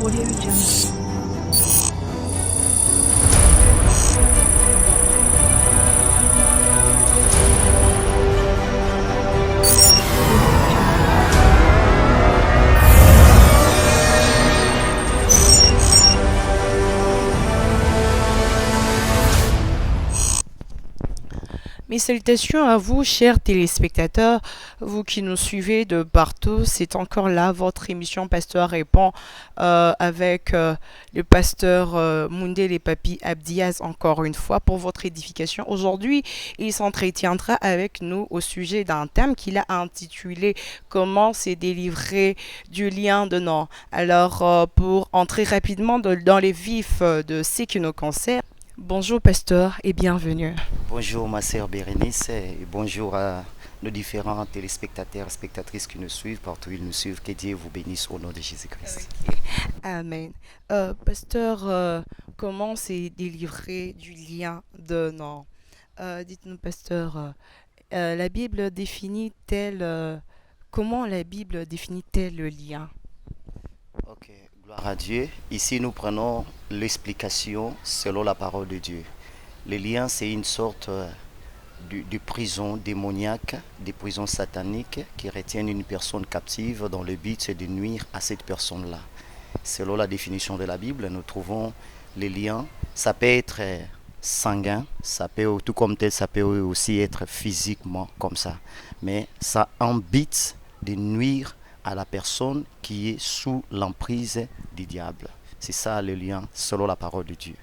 Audio Jungle. Mes salutations à vous, chers téléspectateurs, vous qui nous suivez de partout. C'est encore là votre émission Pasteur répond avec le pasteur Mundele Papi Abdiaz encore une fois pour votre édification. Aujourd'hui, il s'entretiendra avec nous au sujet d'un thème qu'il a intitulé Comment se délivrer du lien de non. Alors, pour entrer rapidement dans les vifs de ce qui nous concerne, bonjour pasteur et bienvenue. Bonjour ma sœur Bérénice et bonjour à nos différents téléspectateurs et spectatrices qui nous suivent partout où ils nous suivent. Que Dieu vous bénisse au nom de Jésus-Christ. Ok. Amen. Pasteur, comment s'est délivré du lien de non? Dites-nous, pasteur, la Bible définit-elle, comment la Bible définit-elle le lien? Ok, gloire à Dieu. Ici nous prenons l'explication selon la parole de Dieu. Le lien, c'est une sorte de prison démoniaque, des prisons sataniques qui retiennent une personne captive dont le but c'est de nuire à cette personne-là. Selon la définition de la Bible, nous trouvons les liens. Ça peut être sanguin, ça peut, tout comme tel, ça peut aussi être physiquement comme ça. Mais ça a un but de nuire à la personne qui est sous l'emprise du diable. C'est ça le lien selon la parole de Dieu.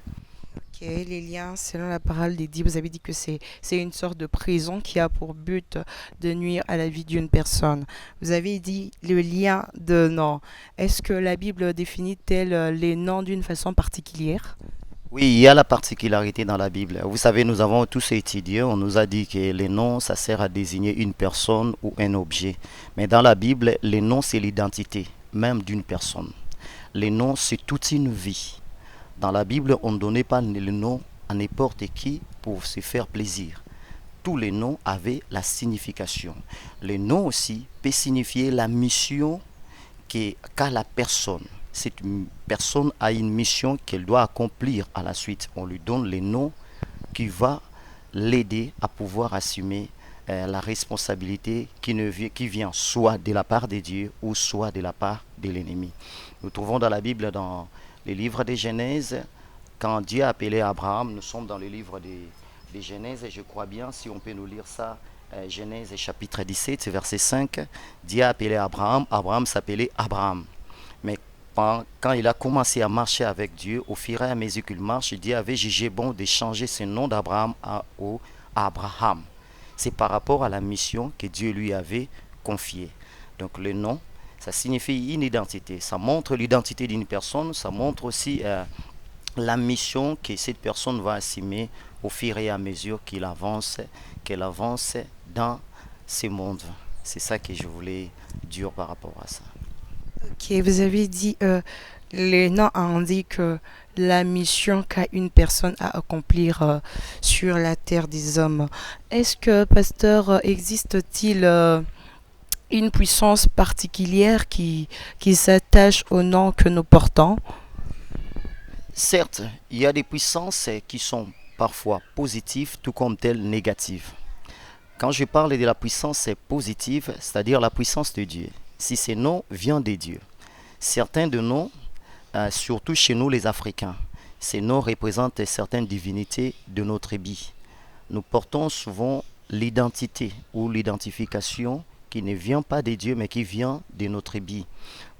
Ok, les liens, selon la parole des dits, vous avez dit que c'est une sorte de prison qui a pour but de nuire à la vie d'une personne. Vous avez dit le lien de non. Est-ce que la Bible définit-elle les noms d'une façon particulière? Oui, il y a la particularité dans la Bible. Vous savez, nous avons tous étudié, on nous a dit que les noms, ça sert à désigner une personne ou un objet. Mais dans la Bible, les noms, c'est l'identité même d'une personne. Les noms, c'est toute une vie. Dans la Bible, on ne donnait pas le nom à n'importe qui pour se faire plaisir. Tous les noms avaient la signification. Le nom aussi peut signifier la mission qu'a la personne. Cette personne a une mission qu'elle doit accomplir à la suite. On lui donne le nom qui va l'aider à pouvoir assumer la responsabilité qui vient soit de la part de Dieu ou soit de la part de l'ennemi. Nous trouvons dans la Bible, dans les livres de Genèse, quand Dieu a appelé Abraham, nous sommes dans le livre de Genèse, et je crois bien, si on peut nous lire ça, Genèse chapitre 17, verset 5, Dieu a appelé Abraham, Abraham s'appelait Abraham. Mais quand il a commencé à marcher avec Dieu, au fur et à mesure qu'il marche, Dieu avait jugé bon de changer ce nom d'Abraham au Abraham. C'est par rapport à la mission que Dieu lui avait confiée. Donc le nom, ça signifie une identité. Ça montre l'identité d'une personne, ça montre aussi la mission que cette personne va assumer au fur et à mesure qu'elle avance dans ce monde. C'est ça que je voulais dire par rapport à ça. Ok, vous avez dit les noms indiquent la mission qu'a une personne à accomplir sur la terre des hommes. Est-ce que, pasteur, existe-t-il une puissance particulière qui s'attache au nom que nous portons? Certes, il y a des puissances qui sont parfois positives, tout comme telles négatives. Quand je parle de la puissance positive, c'est-à-dire la puissance de Dieu, si ces noms viennent de Dieu, certains de nous, surtout chez nous les Africains, ces noms représentent certaines divinités de notre vie. Nous portons souvent l'identité ou l'identification qui ne vient pas de Dieu mais qui vient de notre vie.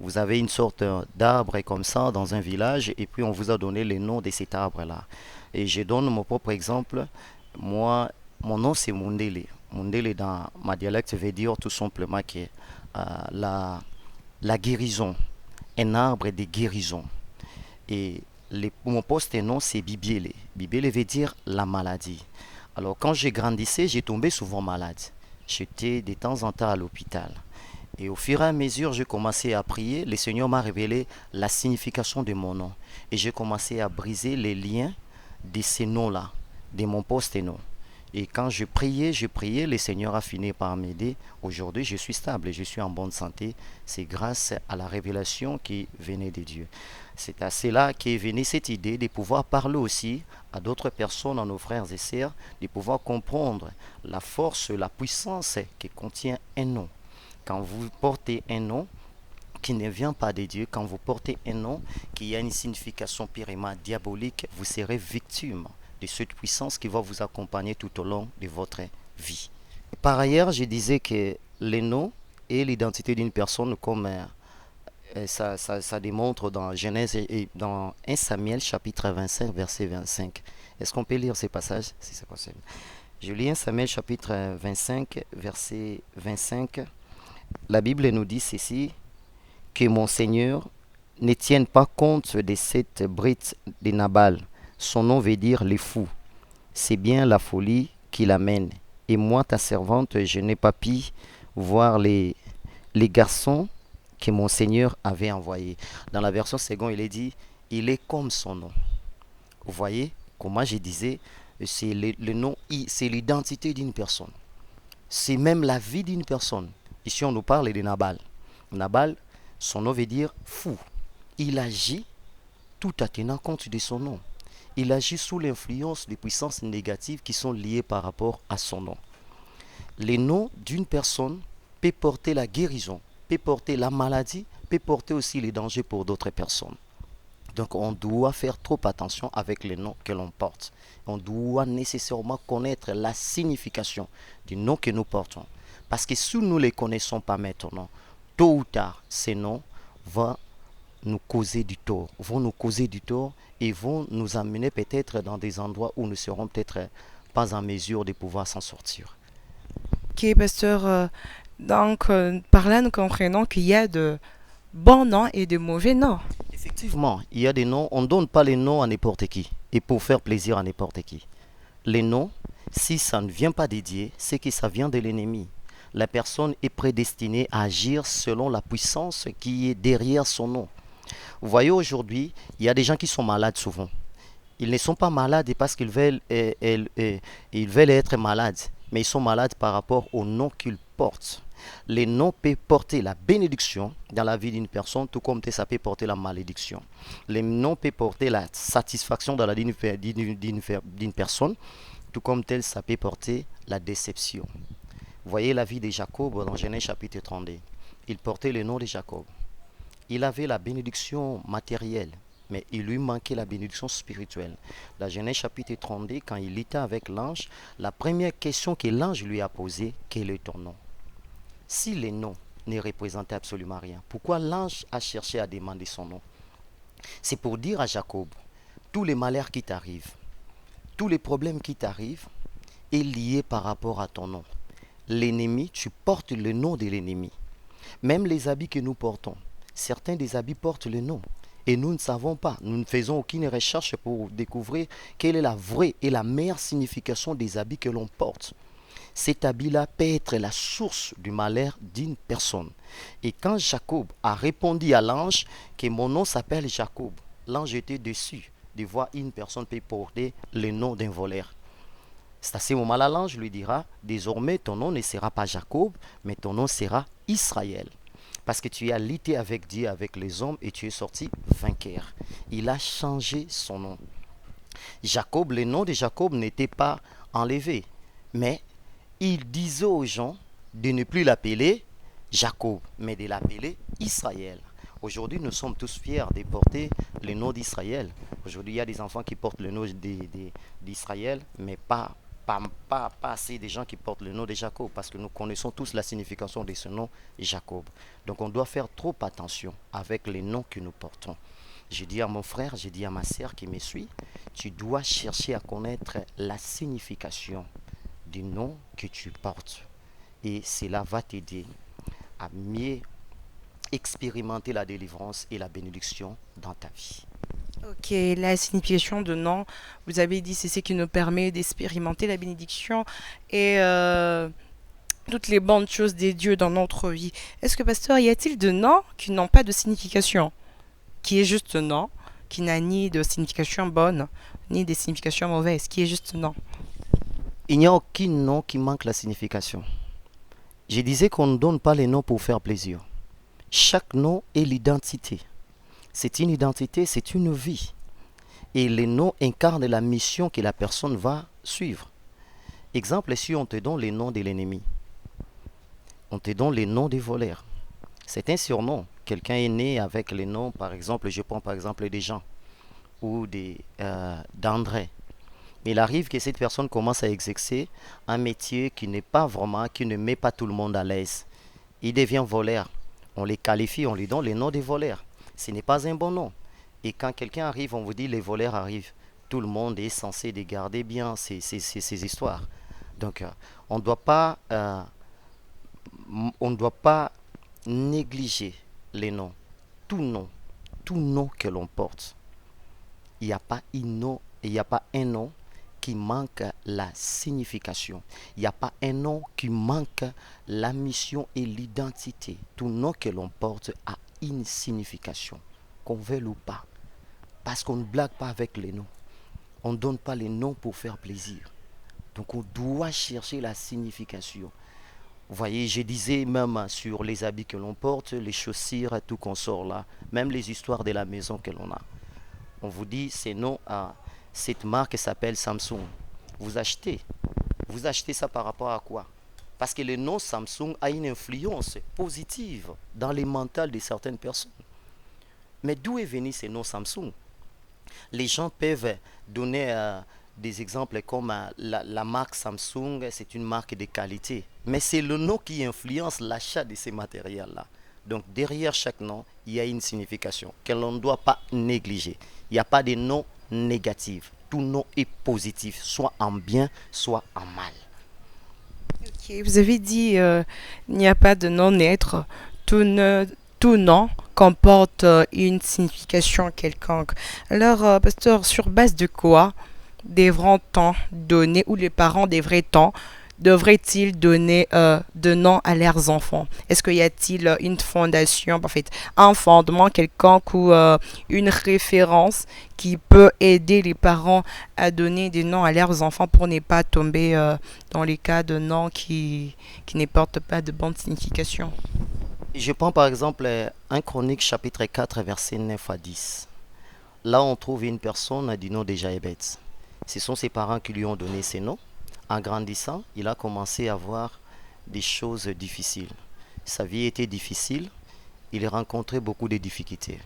Vous avez une sorte d'arbre comme ça dans un village et puis on vous a donné le nom de cet arbre-là. Et je donne mon propre exemple. Moi, mon nom c'est Mundele. Mundele dans ma dialecte veut dire tout simplement que la guérison, un arbre de guérison. Et mon poste nom c'est Bibiele. Bibiele veut dire la maladie. Alors quand je grandissais, j'ai tombé souvent malade. J'étais de temps en temps à l'hôpital. Et au fur et à mesure, je commençais à prier. Le Seigneur m'a révélé la signification de mon nom. Et j'ai commencé à briser les liens de ces noms-là, de mon poste nom. Et quand je priais, le Seigneur a fini par m'aider. Aujourd'hui, je suis stable et je suis en bonne santé. C'est grâce à la révélation qui venait de Dieu. C'est à cela qu'est venue cette idée de pouvoir parler aussi à d'autres personnes, à nos frères et sœurs, de pouvoir comprendre la force, la puissance que contient un nom. Quand vous portez un nom qui ne vient pas de Dieu, quand vous portez un nom qui a une signification purement diabolique, vous serez victime de cette puissance qui va vous accompagner tout au long de votre vie. Par ailleurs, je disais que les noms et l'identité d'une personne, comme ça démontre dans Genèse et dans 1 Samuel chapitre 25, verset 25. Est-ce qu'on peut lire ces passages, si c'est possible? Je lis 1 Samuel chapitre 25, verset 25. La Bible nous dit ceci, que mon Seigneur ne tienne pas compte de cette bride de Nabal. Son nom veut dire les fous. C'est bien la folie qui l'amène. Et moi, ta servante, je n'ai pas pu voir les garçons que mon Seigneur avait envoyés. Dans la version seconde, il est dit, il est comme son nom. Vous voyez, comment je disais, c'est le nom, c'est l'identité d'une personne. C'est même la vie d'une personne. Ici, on nous parle de Nabal. Nabal, son nom veut dire fou. Il agit tout en tenant compte de son nom. Il agit sous l'influence des puissances négatives qui sont liées par rapport à son nom. Le nom d'une personne peut porter la guérison, peut porter la maladie, peut porter aussi les dangers pour d'autres personnes. Donc on doit faire trop attention avec les noms que l'on porte. On doit nécessairement connaître la signification du nom que nous portons. Parce que si nous ne les connaissons pas maintenant, tôt ou tard, ces noms vont nous causer du tort, et vont nous amener peut-être dans des endroits où nous ne serons peut-être pas en mesure de pouvoir s'en sortir. Ok, pasteur. Donc, par là, nous comprenons qu'il y a de bons noms et de mauvais noms. Effectivement, il y a des noms, on ne donne pas les noms à n'importe qui, et pour faire plaisir à n'importe qui. Les noms, si ça ne vient pas dédié, c'est que ça vient de l'ennemi. La personne est prédestinée à agir selon la puissance qui est derrière son nom. Vous voyez, aujourd'hui, il y a des gens qui sont malades souvent. Ils ne sont pas malades parce qu'ils veulent, ils veulent être malades, mais ils sont malades par rapport au nom qu'ils portent. Les noms peuvent porter la bénédiction dans la vie d'une personne, tout comme ça peut porter la malédiction. Les noms peuvent porter la satisfaction dans la vie d'une personne, tout comme tel ça peut porter la déception. Vous voyez la vie de Jacob dans Genèse chapitre 32. Il portait le nom de Jacob. Il avait la bénédiction matérielle, mais il lui manquait la bénédiction spirituelle. Dans Genèse chapitre 32, quand il était avec l'ange, la première question que l'ange lui a posée, quel est ton nom? Si les noms ne représentaient absolument rien, pourquoi l'ange a cherché à demander son nom? C'est pour dire à Jacob, tous les malheurs qui t'arrivent, tous les problèmes qui t'arrivent, est lié par rapport à ton nom. L'ennemi, tu portes le nom de l'ennemi. Même les habits que nous portons, certains des habits portent le nom. Et nous ne savons pas, nous ne faisons aucune recherche pour découvrir quelle est la vraie et la meilleure signification des habits que l'on porte. Cet habit-là peut être la source du malheur d'une personne. Et quand Jacob a répondu à l'ange que mon nom s'appelle Jacob, l'ange était déçu de voir une personne peut porter le nom d'un voleur. C'est à ce moment-là, l'ange lui dira, désormais ton nom ne sera pas Jacob, mais ton nom sera Israël. Parce que tu as lutté avec Dieu, avec les hommes, et tu es sorti vainqueur. Il a changé son nom. Jacob, le nom de Jacob n'était pas enlevé, mais il disait aux gens de ne plus l'appeler Jacob, mais de l'appeler Israël. Aujourd'hui, nous sommes tous fiers de porter le nom d'Israël. Aujourd'hui, il y a des enfants qui portent le nom d'Israël, mais pas assez de gens qui portent le nom de Jacob, parce que nous connaissons tous la signification de ce nom, Jacob. Donc on doit faire trop attention avec les noms que nous portons. J'ai dit à mon frère, j'ai dit à ma sœur qui me suit, tu dois chercher à connaître la signification du nom que tu portes. Et cela va t'aider à mieux expérimenter la délivrance et la bénédiction dans ta vie. Ok, la signification de nom, vous avez dit, c'est ce qui nous permet d'expérimenter la bénédiction et toutes les bonnes choses des dieux dans notre vie. Est-ce que, pasteur, y a-t-il de noms qui n'ont pas de signification, qui est juste nom, qui n'a ni de signification bonne, ni de signification mauvaise, qui est juste nom? Il n'y a aucun nom qui manque la signification. Je disais qu'on ne donne pas les noms pour faire plaisir. Chaque nom est l'identité. C'est une identité, c'est une vie. Et les noms incarnent la mission que la personne va suivre. Exemple, si on te donne les noms de l'ennemi, on te donne les noms des voleurs. C'est un surnom. Quelqu'un est né avec les noms, par exemple, je prends par exemple des Jean ou d'André. Mais il arrive que cette personne commence à exercer un métier qui n'est pas vraiment, qui ne met pas tout le monde à l'aise. Il devient voleur. On les qualifie, on lui donne les noms des voleurs. Ce n'est pas un bon nom. Et quand quelqu'un arrive, on vous dit les voleurs arrivent. Tout le monde est censé de garder bien ces histoires. Donc, on ne doit pas négliger les noms. Tout nom, tout nom que l'on porte. Il n'y a pas un nom qui manque la signification. Il n'y a pas un nom qui manque la mission et l'identité. Tout nom que l'on porte a une signification, qu'on veuille ou pas. Parce qu'on ne blague pas avec les noms. On ne donne pas les noms pour faire plaisir. Donc on doit chercher la signification. Vous voyez, je disais même sur les habits que l'on porte, les chaussures, tout qu'on sort là, même les histoires de la maison que l'on a. On vous dit, ces noms à cette marque s'appelle Samsung. Vous achetez. Vous achetez ça par rapport à quoi? Parce que le nom Samsung a une influence positive dans les mentales de certaines personnes. Mais d'où est venu ce nom Samsung? Les gens peuvent donner des exemples comme la marque Samsung, c'est une marque de qualité. Mais c'est le nom qui influence l'achat de ces matériels-là. Donc derrière chaque nom, il y a une signification que l'on ne doit pas négliger. Il n'y a pas de nom négatif. Tout nom est positif, soit en bien, soit en mal. Ok, vous avez dit il n'y a pas de nom neutre. Tout, tout nom comporte une signification quelconque. Alors, pasteur, sur base de quoi devrait-on donner ou les parents devraient-ils donner de nom à leurs enfants? Est-ce qu'il y a-t-il une fondation, en fait, un fondement quelconque ou une référence qui peut aider les parents à donner des noms à leurs enfants pour ne pas tomber dans les cas de noms qui ne portent pas de bonne signification? Je prends par exemple un Chronique chapitre 4 verset 9 à 10. Là on trouve une personne du nom de Jaébet. Ce sont ses parents qui lui ont donné ces noms. En grandissant, il a commencé à avoir des choses difficiles. Sa vie était difficile, il a rencontré beaucoup de difficultés.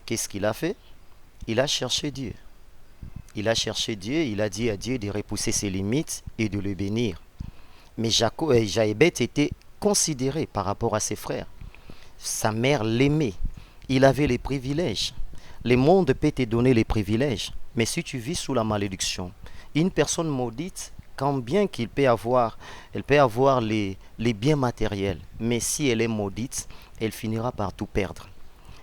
Qu'est-ce qu'il a fait? Il a cherché Dieu. Il a cherché Dieu, il a dit à Dieu de repousser ses limites et de le bénir. Mais Jaébet était considéré par rapport à ses frères. Sa mère l'aimait. Il avait les privilèges. Le monde peut te donner les privilèges, mais si tu vis sous la malédiction, une personne maudite, quand bien elle peut avoir les biens matériels, mais si elle est maudite, elle finira par tout perdre.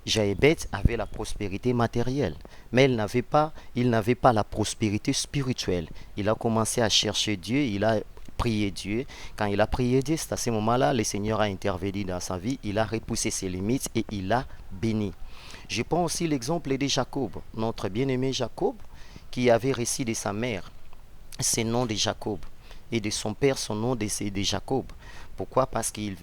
Jaébet avait la prospérité matérielle, mais il n'avait pas la prospérité spirituelle. Il a commencé à chercher Dieu, il a prié Dieu. Quand il a prié Dieu, c'est à ce moment-là, le Seigneur a intervenu dans sa vie, il a repoussé ses limites et il a béni. Je prends aussi l'exemple de Jacob, notre bien-aimé Jacob, qui avait reçu de sa mère ce nom de Jacob et de son père son nom de Jacob. Pourquoi? Parce qu'il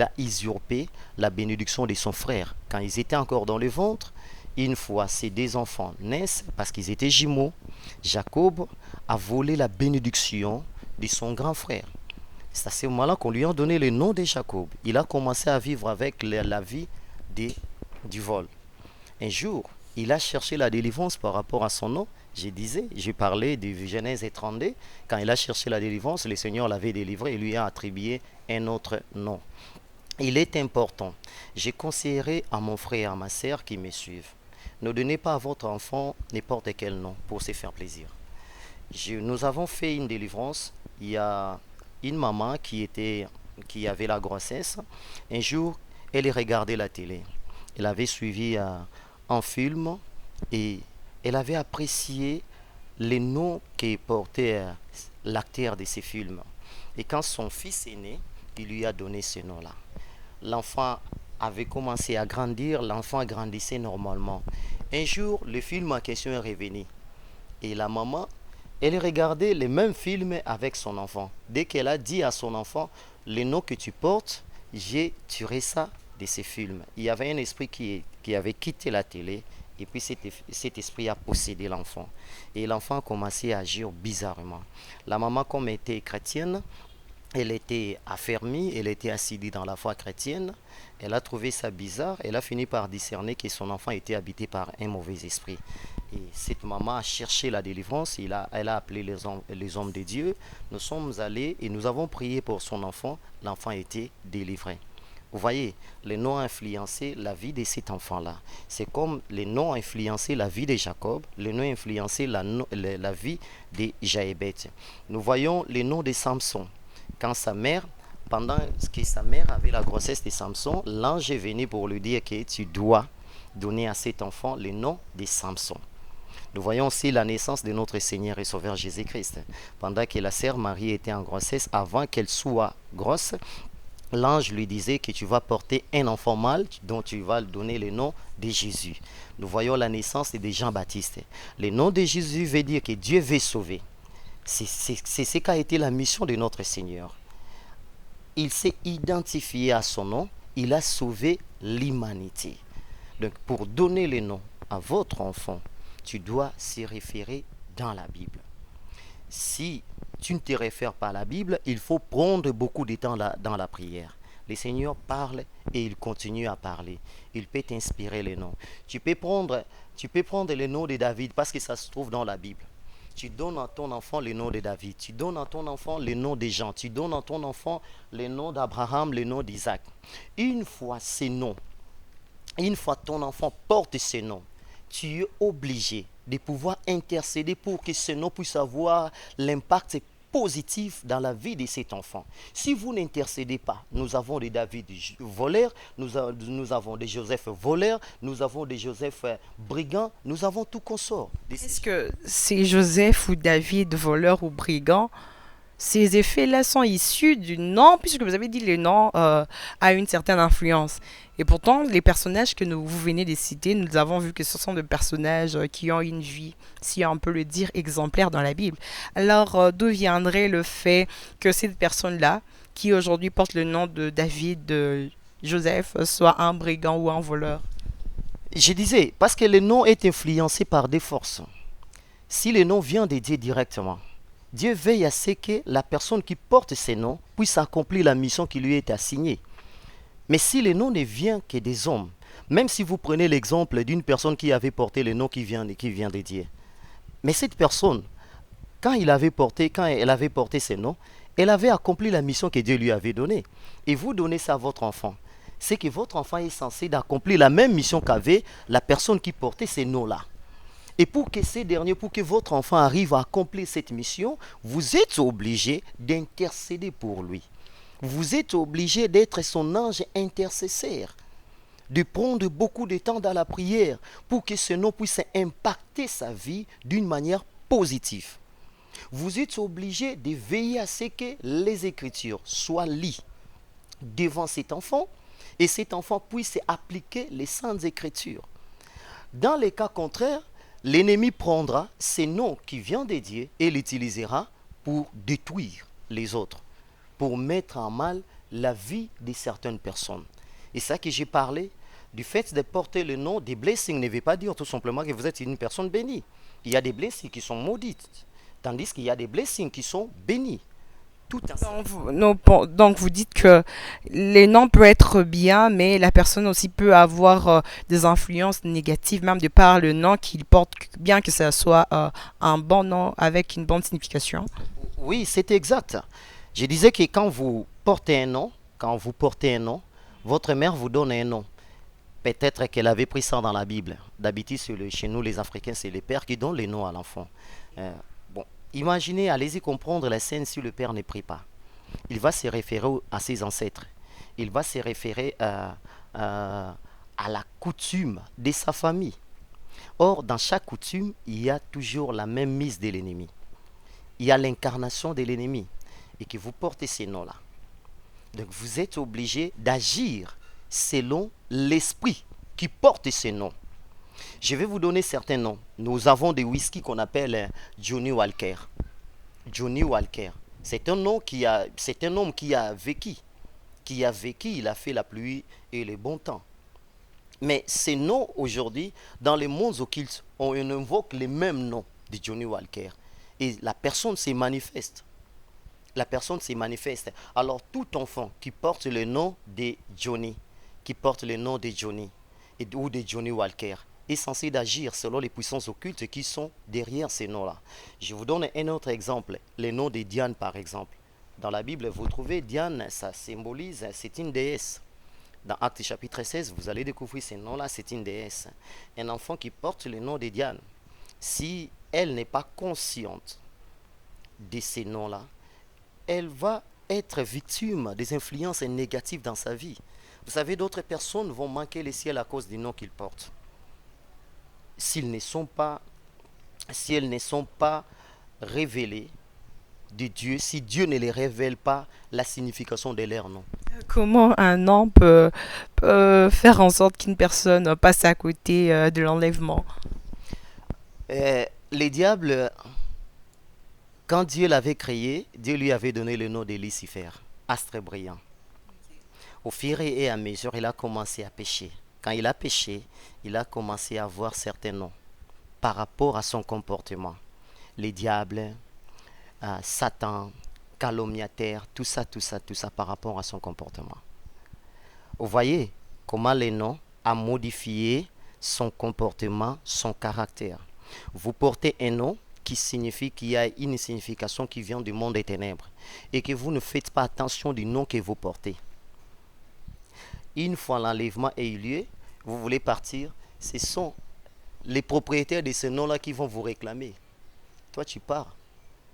a usurpé la bénédiction de son frère. Quand ils étaient encore dans le ventre, une fois ces deux enfants naissent, parce qu'ils étaient jumeaux, Jacob a volé la bénédiction de son grand frère. C'est à ce moment-là qu'on lui a donné le nom de Jacob. Il a commencé à vivre avec la vie du vol. Un jour, il a cherché la délivrance par rapport à son nom. J'ai parlé de Genèse 32. Quand il a cherché la délivrance, le Seigneur l'avait délivré et lui a attribué un autre nom. Il est important. Je conseillerais à mon frère et à ma sœur qui me suivent, ne donnez pas à votre enfant n'importe quel nom pour se faire plaisir. Nous avons fait une délivrance. Il y a une maman qui avait la grossesse. Un jour, elle regardait la télé. Elle avait suivi un film et elle avait apprécié les noms que portait l'acteur de ces films. Et quand son fils est né, il lui a donné ce nom-là. L'enfant avait commencé à grandir, l'enfant grandissait normalement. Un jour, le film en question est revenu. Et la maman Elle regardait les mêmes films avec son enfant. Dès qu'elle a dit à son enfant, le nom que tu portes, j'ai tiré ça de ces films. Il y avait un esprit qui avait quitté la télé et puis cet esprit a possédé l'enfant. Et l'enfant a commencé à agir bizarrement. La maman, comme était chrétienne, elle était affermie, elle était assidue dans la foi chrétienne. Elle a trouvé ça bizarre. Elle a fini par discerner que son enfant était habité par un mauvais esprit. Et cette maman a cherché la délivrance. Elle a appelé les hommes de Dieu. Nous sommes allés et nous avons prié pour son enfant. L'enfant a été délivré. Vous voyez, les noms ont influencé la vie de cet enfant-là. C'est comme les noms ont influencé la vie de Jacob, les noms ont influencé la vie de Jaébet. Nous voyons les noms de Samson. Quand sa mère, pendant que sa mère avait la grossesse de Samson, l'ange est venu pour lui dire que tu dois donner à cet enfant le nom de Samson. Nous voyons aussi la naissance de notre Seigneur et Sauveur Jésus-Christ. Pendant que la sœur Marie était en grossesse, avant qu'elle soit grosse, l'ange lui disait que tu vas porter un enfant mâle dont tu vas donner le nom de Jésus. Nous voyons la naissance de Jean-Baptiste. Le nom de Jésus veut dire que Dieu veut sauver. C'est ce qu'a été la mission de notre Seigneur. Il s'est identifié à son nom, il a sauvé l'humanité. Donc pour donner le nom à votre enfant, tu dois s'y référer dans la Bible. Si tu ne te réfères pas à la Bible, il faut prendre beaucoup de temps dans la prière. Le Seigneur parle et il continue à parler. Il peut t'inspirer les noms. Tu peux prendre le nom de David parce que ça se trouve dans la Bible. Tu donnes à ton enfant le nom de David, tu donnes à ton enfant le nom de Jean, tu donnes à ton enfant le nom d'Abraham, le nom d'Isaac. Une fois ces noms, une fois ton enfant porte ces noms, tu es obligé de pouvoir intercéder pour que ce nom puisse avoir l'impact positif dans la vie de cet enfant. Si vous n'intercédez pas, nous avons des David voleurs, nous avons des Joseph voleurs, nous avons des Joseph brigands, nous avons tout consort. Est-ce que c'est Joseph ou David, voleur ou brigand? Ces effets-là sont issus du nom, puisque vous avez dit le nom a une certaine influence. Et pourtant, les personnages que vous venez de citer, nous avons vu que ce sont des personnages qui ont une vie, si on peut le dire, exemplaire dans la Bible. Alors, d'où viendrait le fait que cette personne-là, qui aujourd'hui porte le nom de David, de Joseph, soit un brigand ou un voleur? Je disais, parce que le nom est influencé par des forces. Si le nom vient de Dieu directement, Dieu veille à ce que la personne qui porte ces noms puisse accomplir la mission qui lui est assignée. Mais si le nom ne vient que des hommes, même si vous prenez l'exemple d'une personne qui avait porté le nom qui vient de Dieu, mais cette personne, quand elle avait porté ces noms, elle avait accompli la mission que Dieu lui avait donnée. Et vous donnez ça à votre enfant. C'est que votre enfant est censé d'accomplir la même mission qu'avait la personne qui portait ces noms-là. Et pour que votre enfant arrive à accomplir cette mission, vous êtes obligé d'intercéder pour lui. Vous êtes obligé d'être son ange intercesseur, de prendre beaucoup de temps dans la prière pour que ce nom puisse impacter sa vie d'une manière positive. Vous êtes obligé de veiller à ce que les Écritures soient lues devant cet enfant et cet enfant puisse appliquer les saintes Écritures. Dans les cas contraires, l'ennemi prendra ces noms qui viennent de Dieu et l'utilisera pour détruire les autres, pour mettre en mal la vie de certaines personnes. Et ça que j'ai parlé, du fait de porter le nom des blessings ne veut pas dire tout simplement que vous êtes une personne bénie. Il y a des blessings qui sont maudites, tandis qu'il y a des blessings qui sont bénis. Tout Donc donc vous dites que les noms peuvent être bien, mais la personne aussi peut avoir des influences négatives, même de par le nom qu'il porte, bien que ce soit un bon nom avec une bonne signification. Oui, c'est exact. Je disais que quand vous portez un nom, votre mère vous donne un nom. Peut-être qu'elle avait pris ça dans la Bible. D'habitude, chez nous, les Africains, c'est les pères qui donnent les noms à l'enfant. Bon, imaginez, allez-y comprendre la scène si le père ne prie pas. Il va se référer à ses ancêtres. Il va se référer à la coutume de sa famille. Or, dans chaque coutume, il y a toujours la même mise de l'ennemi. Il y a l'incarnation de l'ennemi. Et que vous portez ces noms-là. Donc, vous êtes obligé d'agir selon l'esprit qui porte ces noms. Je vais vous donner certains noms. Nous avons des whisky qu'on appelle Johnny Walker. Johnny Walker. C'est un homme qui a vécu, il a fait la pluie et le bon temps. Mais ces noms aujourd'hui, dans les mondes occultes, on invoque les mêmes noms de Johnny Walker. Et la personne se manifeste. La personne se manifeste. Alors tout enfant qui porte le nom de Johnny, qui porte le nom de Johnny ou de Johnny Walker, est censé d'agir selon les puissances occultes qui sont derrière ces noms-là. Je vous donne un autre exemple, le nom de Diane par exemple. Dans la Bible, vous trouvez Diane, ça symbolise, c'est une déesse. Dans Actes chapitre 16, vous allez découvrir ce nom-là, c'est une déesse. Un enfant qui porte le nom de Diane, si elle n'est pas consciente de ces noms-là, elle va être victime des influences négatives dans sa vie. Vous savez, d'autres personnes vont manquer le ciel à cause des noms qu'ils portent. Si elles ne sont pas révélées de Dieu, si Dieu ne les révèle pas la signification de leur nom. Comment un nom peut faire en sorte qu'une personne passe à côté de l'enlèvement? Les diables, quand Dieu l'avait créé, Dieu lui avait donné le nom de Lucifer, astre brillant. Au fur et à mesure, il a commencé à pécher. Quand il a péché, il a commencé à avoir certains noms par rapport à son comportement. Les diables, Satan, calomniateur, tout ça par rapport à son comportement. Vous voyez comment les noms a modifié son comportement, son caractère. Vous portez un nom qui signifie qu'il y a une signification qui vient du monde des ténèbres et que vous ne faites pas attention du nom que vous portez. Une fois l'enlèvement ait eu lieu, vous voulez partir, ce sont les propriétaires de ce nom-là qui vont vous réclamer. Toi, tu pars.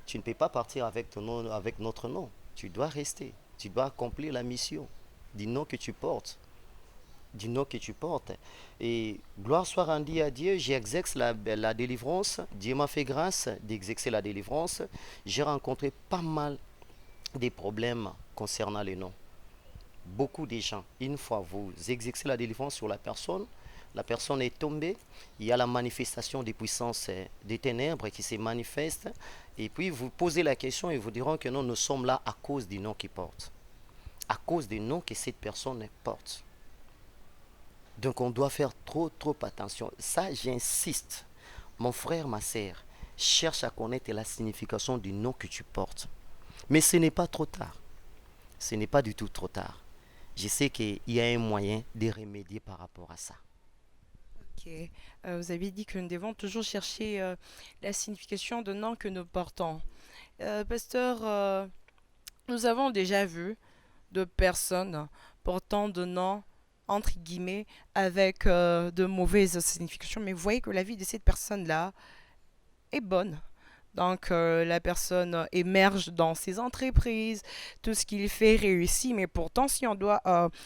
Tu ne peux pas partir avec ton nom, avec notre nom. Tu dois rester. Tu dois accomplir la mission du nom que tu portes. Du nom que tu portes. Et gloire soit rendue à Dieu, j'exerce la délivrance. Dieu m'a fait grâce d'exercer la délivrance. J'ai rencontré pas mal de problèmes concernant les noms. Beaucoup de gens, une fois vous exercez la délivrance sur la personne est tombée, il y a la manifestation des puissances des ténèbres qui se manifestent, et puis vous posez la question et vous diront que non, nous sommes là à cause du nom qu'ils portent, à cause du nom que cette personne porte. Donc on doit faire trop attention. Ça, j'insiste, mon frère, ma sœur, cherche à connaître la signification du nom que tu portes. Mais ce n'est pas trop tard. Ce n'est pas du tout trop tard. Je sais qu'il y a un moyen de remédier par rapport à ça. Ok. Vous avez dit que nous devons toujours chercher la signification de nom que nous portons. Pasteur, nous avons déjà vu de personnes portant de noms entre guillemets avec de mauvaises significations, mais vous voyez que la vie de cette personne-là est bonne. Donc, la personne émerge dans ses entreprises, tout ce qu'il fait réussit, mais pourtant, si on doit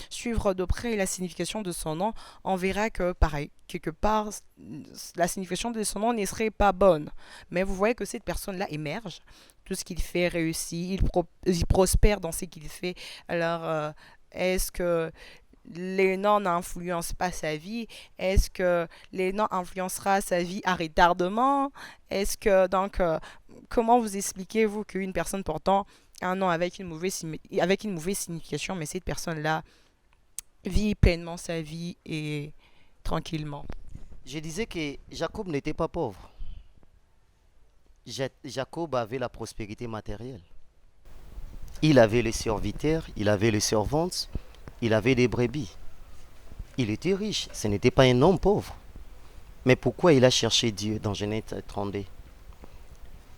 suivre de près la signification de son nom, on verra que, pareil, quelque part, la signification de son nom ne serait pas bonne. Mais vous voyez que cette personne-là émerge, tout ce qu'il fait réussit, il prospère dans ce qu'il fait. Alors, est-ce que les noms n'influencent pas sa vie? Est-ce que les noms influencera sa vie à retardement? Est-ce que, donc, comment vous expliquez-vous qu'une personne portant un nom avec une mauvaise signification, mais cette personne-là vit pleinement sa vie et tranquillement? Je disais que Jacob n'était pas pauvre. Jacob avait la prospérité matérielle. Il avait les serviteurs, il avait les servantes, il avait des brebis. Il était riche, ce n'était pas un homme pauvre. Mais pourquoi il a cherché Dieu dans Genèse 32?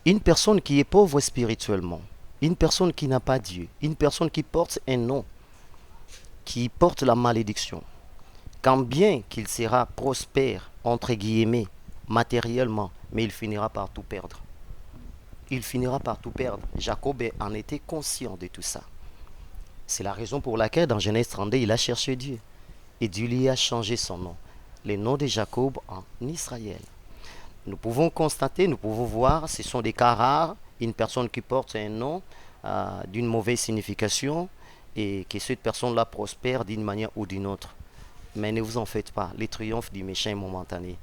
Une personne qui est pauvre spirituellement, une personne qui n'a pas Dieu, une personne qui porte un nom, qui porte la malédiction, quand bien qu'il sera prospère, entre guillemets, matériellement, mais il finira par tout perdre. Il finira par tout perdre. Jacob en était conscient de tout ça. C'est la raison pour laquelle dans Genèse 32, il a cherché Dieu. Et Dieu lui a changé son nom. Le nom de Jacob en Israël. Nous pouvons constater, nous pouvons voir, ce sont des cas rares, une personne qui porte un nom d'une mauvaise signification et que cette personne-là prospère d'une manière ou d'une autre. Mais ne vous en faites pas, le triomphe du méchant est momentané.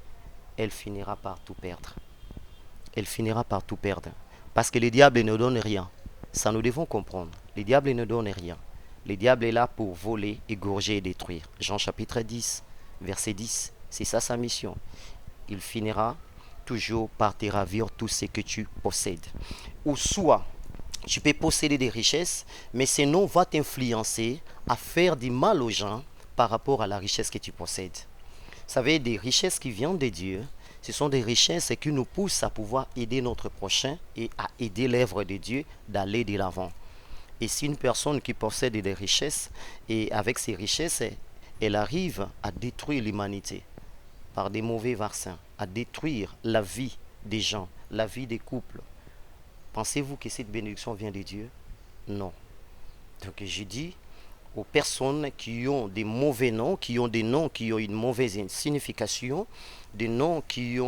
elle finira par tout perdre. Elle finira par tout perdre. Parce que le diable ne donne rien. Ça, nous devons comprendre. Le diable ne donne rien. Le diable est là pour voler, égorger et détruire. Jean chapitre 10, verset 10. C'est ça sa mission. Il finira toujours par te ravir tout ce que tu possèdes. Ou soit, tu peux posséder des richesses, mais ce nom va t'influencer à faire du mal aux gens par rapport à la richesse que tu possèdes. Vous savez, des richesses qui viennent de Dieu, ce sont des richesses qui nous poussent à pouvoir aider notre prochain et à aider l'œuvre de Dieu d'aller de l'avant. Et si une personne qui possède des richesses, et avec ces richesses, elle arrive à détruire l'humanité par des mauvais vaccins, à détruire la vie des gens, la vie des couples, pensez-vous que cette bénédiction vient de Dieu? Non. Donc je dis aux personnes qui ont des mauvais noms, qui ont des noms qui ont une mauvaise signification, des noms qui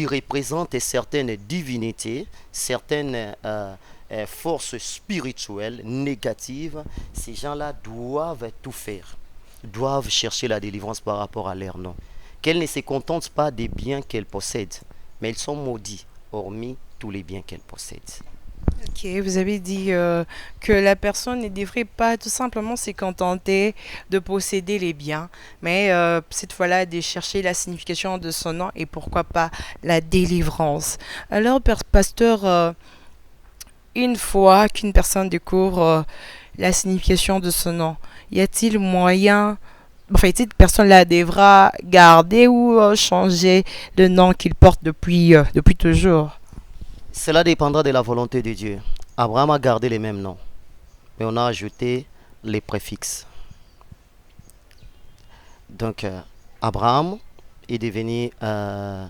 représentent certaines divinités, certaines forces spirituelles négatives, ces gens-là doivent tout faire, doivent chercher la délivrance par rapport à leur nom. Qu'elles ne se contentent pas des biens qu'elles possèdent, mais ils sont maudits, hormis tous les biens qu'elles possèdent. Ok, vous avez dit que la personne ne devrait pas tout simplement se contenter de posséder les biens, mais cette fois-là de chercher la signification de son nom et pourquoi pas la délivrance. Alors, pasteur, une fois qu'une personne découvre la signification de son nom, y a-t-il moyen, enfin, cette personne-là devra garder ou changer le nom qu'il porte depuis toujours? Cela dépendra de la volonté de Dieu. Abraham a gardé les mêmes noms, mais on a ajouté les préfixes. Donc, Abraham est devenu, euh,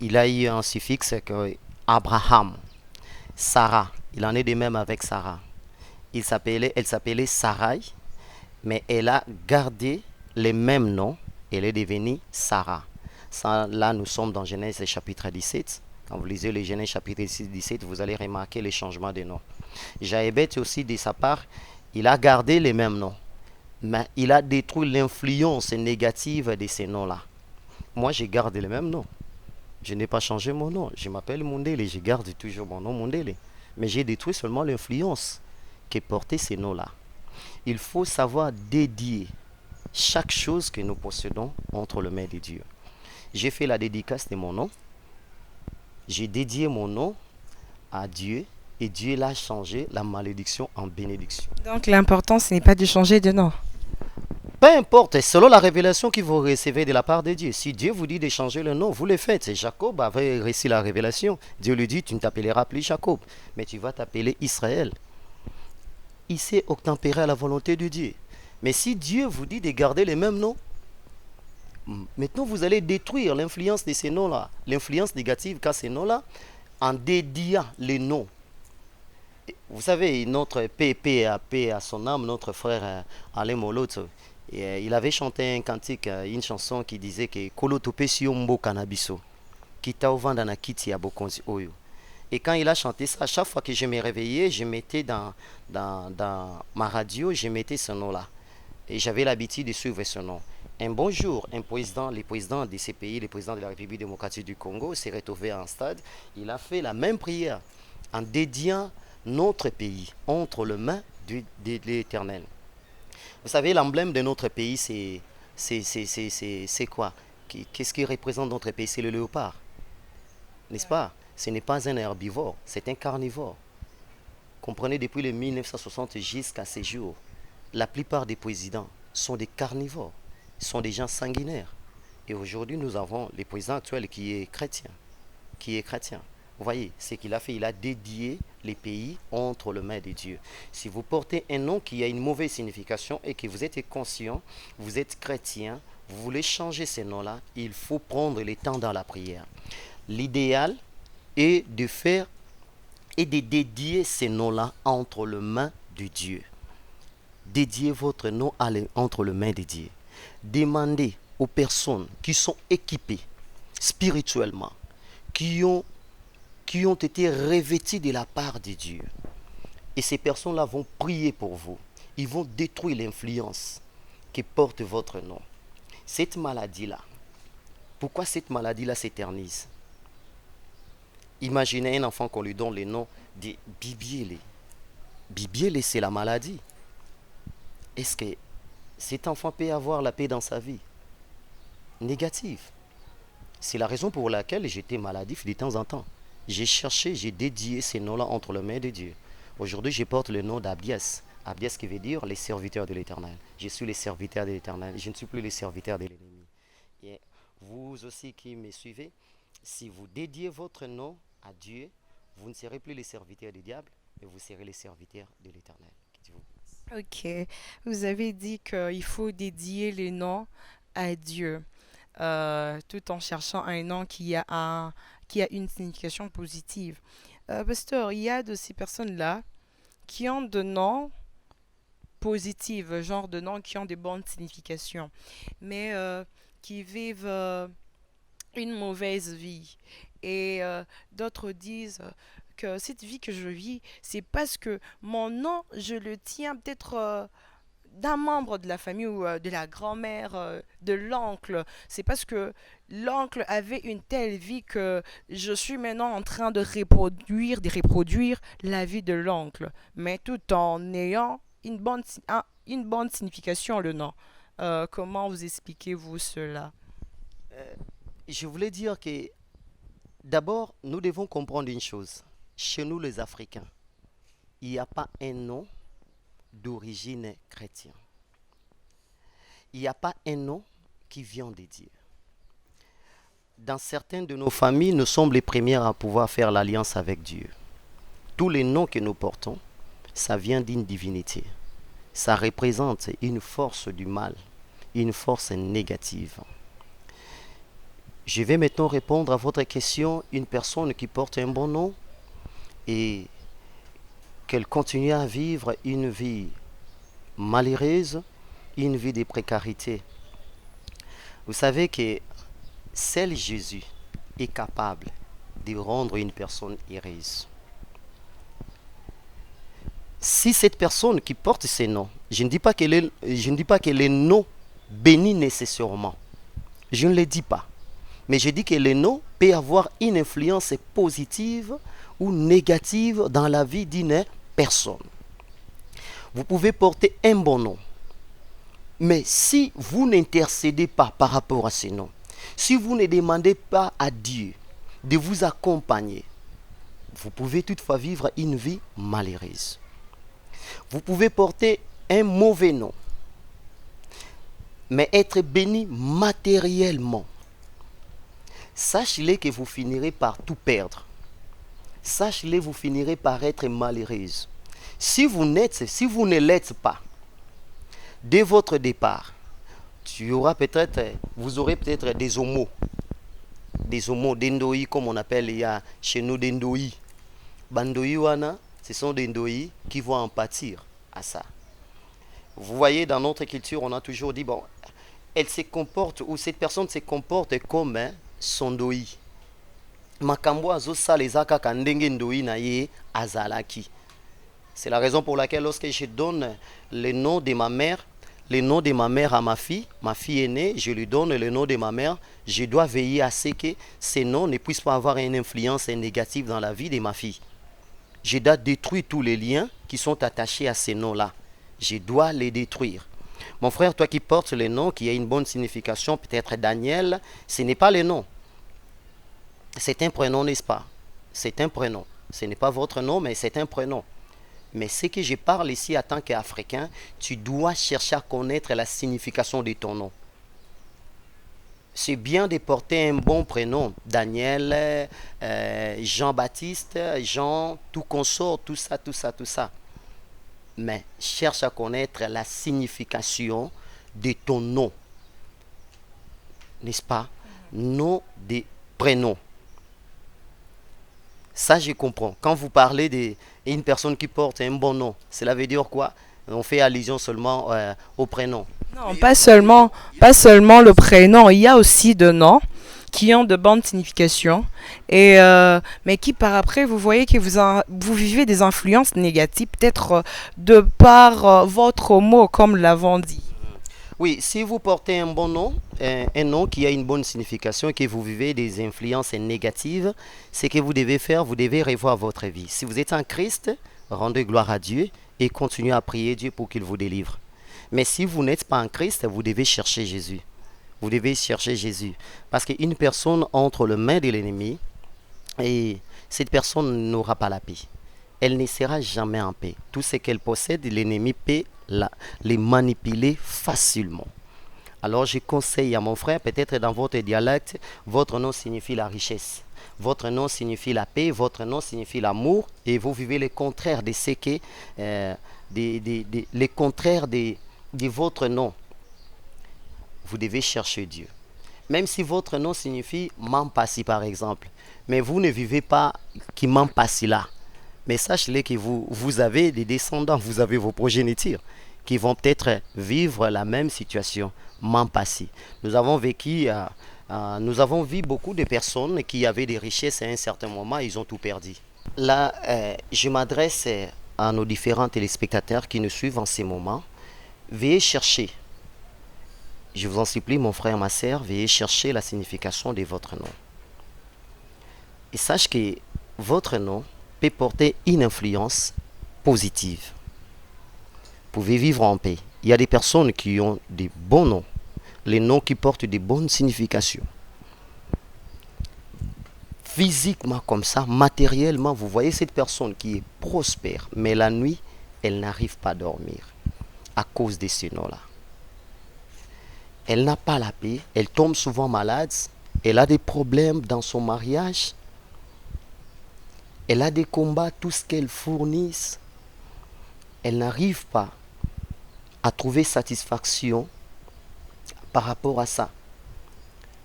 il a eu un suffixe que Abraham. Sarah, il en est de même avec Sarah. Elle s'appelait Sarai, mais elle a gardé les mêmes noms. Elle est devenue Sarah. Ça, là, nous sommes dans Genèse chapitre 17. Quand vous lisez le Genèse chapitre 17, vous allez remarquer les changements de noms. Jaébet aussi, de sa part, il a gardé les mêmes noms, mais il a détruit l'influence négative de ces noms-là. Moi, je garde les mêmes noms. Je n'ai pas changé mon nom. Je m'appelle Mundele, je garde toujours mon nom Mundele. Mais j'ai détruit seulement l'influence qui portait ces noms-là. Il faut savoir dédier chaque chose que nous possédons entre les mains de Dieu. J'ai fait la dédicace de mon nom. J'ai dédié mon nom à Dieu et Dieu l'a changé la malédiction en bénédiction. Donc l'important, ce n'est pas de changer de nom. Peu importe, selon la révélation que vous recevez de la part de Dieu. Si Dieu vous dit de changer le nom, vous le faites. Et Jacob avait reçu la révélation. Dieu lui dit, tu ne t'appelleras plus Jacob, mais tu vas t'appeler Israël. Il s'est obtempéré à la volonté de Dieu. Mais si Dieu vous dit de garder les mêmes noms, maintenant vous allez détruire l'influence de ces noms-là, l'influence négative qu'a ces noms-là, en dédiant les noms. Vous savez, notre paix à son âme, notre frère Alain Moloto, il avait chanté un cantique, une chanson qui disait que Kolotope Siombo Kanabiso, Kita Ovanda Kiti ya Bokonzi Oyo. Et quand il a chanté ça, à chaque fois que je me réveillais, je mettais dans ma radio, je mettais ce nom-là. Et j'avais l'habitude de suivre ce nom. Un bon jour, le président de ces pays, le président de la République démocratique du Congo, s'est retrouvé en stade. Il a fait la même prière en dédiant notre pays entre les mains de l'Éternel. Vous savez, l'emblème de notre pays, c'est quoi? Qu'est-ce qui représente notre pays? C'est le léopard, n'est-ce pas? Ce n'est pas un herbivore, c'est un carnivore. Comprenez, depuis le 1960 jusqu'à ces jours, la plupart des présidents sont des carnivores, sont des gens sanguinaires. Et aujourd'hui, nous avons le président actuel qui est chrétien. Vous voyez, ce qu'il a fait, il a dédié les pays entre les mains de Dieu. Si vous portez un nom qui a une mauvaise signification et que vous êtes conscient, vous êtes chrétien, vous voulez changer ces noms-là, il faut prendre le temps dans la prière. L'idéal est de faire et de dédier ces noms-là entre les mains de Dieu. Dédiez votre nom entre les mains de Dieu. Demandez aux personnes qui sont équipées spirituellement, qui ont été revêtis de la part de Dieu. Et ces personnes-là vont prier pour vous. Ils vont détruire l'influence qui porte votre nom. Cette maladie-là, Pourquoi cette maladie-là s'éternise? Imaginez un enfant qu'on lui donne le nom de Bibiélé. Bibiélé, c'est la maladie. Est-ce que cet enfant peut avoir la paix dans sa vie? Négative. C'est la raison pour laquelle j'étais maladif de temps en temps. J'ai cherché, j'ai dédié ces noms-là entre les mains de Dieu. Aujourd'hui, je porte le nom d'Abdias. Abdias qui veut dire les serviteurs de l'Éternel. Je suis les serviteurs de l'Éternel. Je ne suis plus les serviteurs de l'ennemi. Et vous aussi qui me suivez, si vous dédiez votre nom à Dieu, vous ne serez plus les serviteurs du diable, mais vous serez les serviteurs de l'Éternel. Que Dieu vous bénisse. Ok, vous avez dit qu'il faut dédier les noms à Dieu, tout en cherchant un nom qui a une signification positive. Pasteur, il y a de ces personnes-là qui ont de noms positifs, genre de noms qui ont des bonnes significations, mais qui vivent une mauvaise vie. Et d'autres disent que cette vie que je vis, c'est parce que mon nom, je le tiens peut-être d'un membre de la famille ou de la grand-mère, de l'oncle. C'est parce que l'oncle avait une telle vie que je suis maintenant en train de reproduire la vie de l'oncle, mais tout en ayant une bonne signification, le nom. Comment vous expliquez-vous cela? Euh, je voulais dire que d'abord, nous devons comprendre une chose. Chez nous, les Africains, il n'y a pas un nom d'origine chrétienne. Il n'y a pas un nom qui vient de Dieu. Dans certaines de nos familles, nous sommes les premières à pouvoir faire l'alliance avec Dieu. Tous les noms que nous portons, ça vient d'une divinité. Ça représente une force du mal, une force négative. Je vais maintenant répondre à votre question. Une personne qui porte un bon nom et qu'elle continue à vivre une vie malheureuse, une vie de précarité. Vous savez que seul Jésus est capable de rendre une personne heureuse. Si cette personne qui porte ces noms, je ne dis pas qu'elle est non bénie nécessairement, je ne le dis pas, mais je dis que le nom peut avoir une influence positive ou négative dans la vie d'une personne. Vous pouvez porter un bon nom, mais si vous n'intercédez pas par rapport à ce nom, si vous ne demandez pas à Dieu de vous accompagner, vous pouvez toutefois vivre une vie malheureuse. Vous pouvez porter un mauvais nom, mais être béni matériellement. Sachez-le que vous finirez par tout perdre. Sachez-le, vous finirez par être malheureuse. Si vous ne l'êtes pas, dès votre départ, vous aurez peut-être des homos, d'endoi, comme on appelle il y a chez nous des ndoi. Bandoi wana, ce sont des ndoi qui vont en pâtir à ça. Vous voyez, dans notre culture, on a toujours dit, bon, elle se comporte, ou cette personne se comporte comme son ndoi. Makambo azosala ezaka ka ndenge ndoi na ye azalaki. C'est la raison pour laquelle lorsque je donne le nom de ma mère, à ma fille aînée, je lui donne le nom de ma mère, je dois veiller à ce que ces noms ne puissent pas avoir une influence négative dans la vie de ma fille. Je dois détruire tous les liens qui sont attachés à ces noms-là. Je dois les détruire. Mon frère, toi qui portes le nom, qui a une bonne signification, peut-être Daniel, ce n'est pas le nom. C'est un prénom, n'est-ce pas? C'est un prénom. Ce n'est pas votre nom, mais c'est un prénom. Mais ce que je parle ici en tant qu'Africain, tu dois chercher à connaître la signification de ton nom. C'est bien de porter un bon prénom. Daniel, Jean-Baptiste, Jean, tout consort, tout ça. Mais cherche à connaître la signification de ton nom. N'est-ce pas? Nom de prénom. Ça, je comprends. Quand vous parlez d'une personne qui porte un bon nom, cela veut dire quoi? On fait allusion seulement au prénom. Non, pas seulement le prénom. Il y a aussi de noms qui ont de bonnes significations, mais qui par après, vous voyez que vous vivez des influences négatives, peut-être de par votre mot, comme l'avons dit. Oui, si vous portez un bon nom, un nom qui a une bonne signification et que vous vivez des influences négatives, ce que vous devez faire, vous devez revoir votre vie. Si vous êtes en Christ, rendez gloire à Dieu et continuez à prier Dieu pour qu'il vous délivre. Mais si vous n'êtes pas en Christ, vous devez chercher Jésus. Vous devez chercher Jésus. Parce qu'une personne entre les mains de l'ennemi et cette personne n'aura pas la paix. Elle ne sera jamais en paix. Tout ce qu'elle possède, l'ennemi peut les manipuler facilement. Alors je conseille à mon frère, peut-être dans votre dialecte, votre nom signifie la richesse. Votre nom signifie la paix, votre nom signifie l'amour, et vous vivez le contraire de ce que, le contraire de votre nom. Vous devez chercher Dieu. Même si votre nom signifie Mampassi par exemple, mais vous ne vivez pas qui Mampassi là. Mais sachez que vous avez des descendants, vous avez vos progénitures qui vont peut-être vivre la même situation, Mampassi. Nous avons vu beaucoup de personnes qui avaient des richesses et à un certain moment, ils ont tout perdu. Là, je m'adresse à nos différents téléspectateurs qui nous suivent en ces moments. Veuillez chercher, je vous en supplie, mon frère, ma sœur, veuillez chercher la signification de votre nom. Et sache que votre nom peut porter une influence positive. Vous pouvez vivre en paix. Il y a des personnes qui ont des bons noms, les noms qui portent des bonnes significations. Physiquement comme ça, matériellement, vous voyez cette personne qui est prospère, mais la nuit, elle n'arrive pas à dormir à cause de ce nom-là. Elle n'a pas la paix, elle tombe souvent malade, elle a des problèmes dans son mariage, elle a des combats, tout ce qu'elle fournit, elle n'arrive pas à trouver satisfaction par rapport à ça.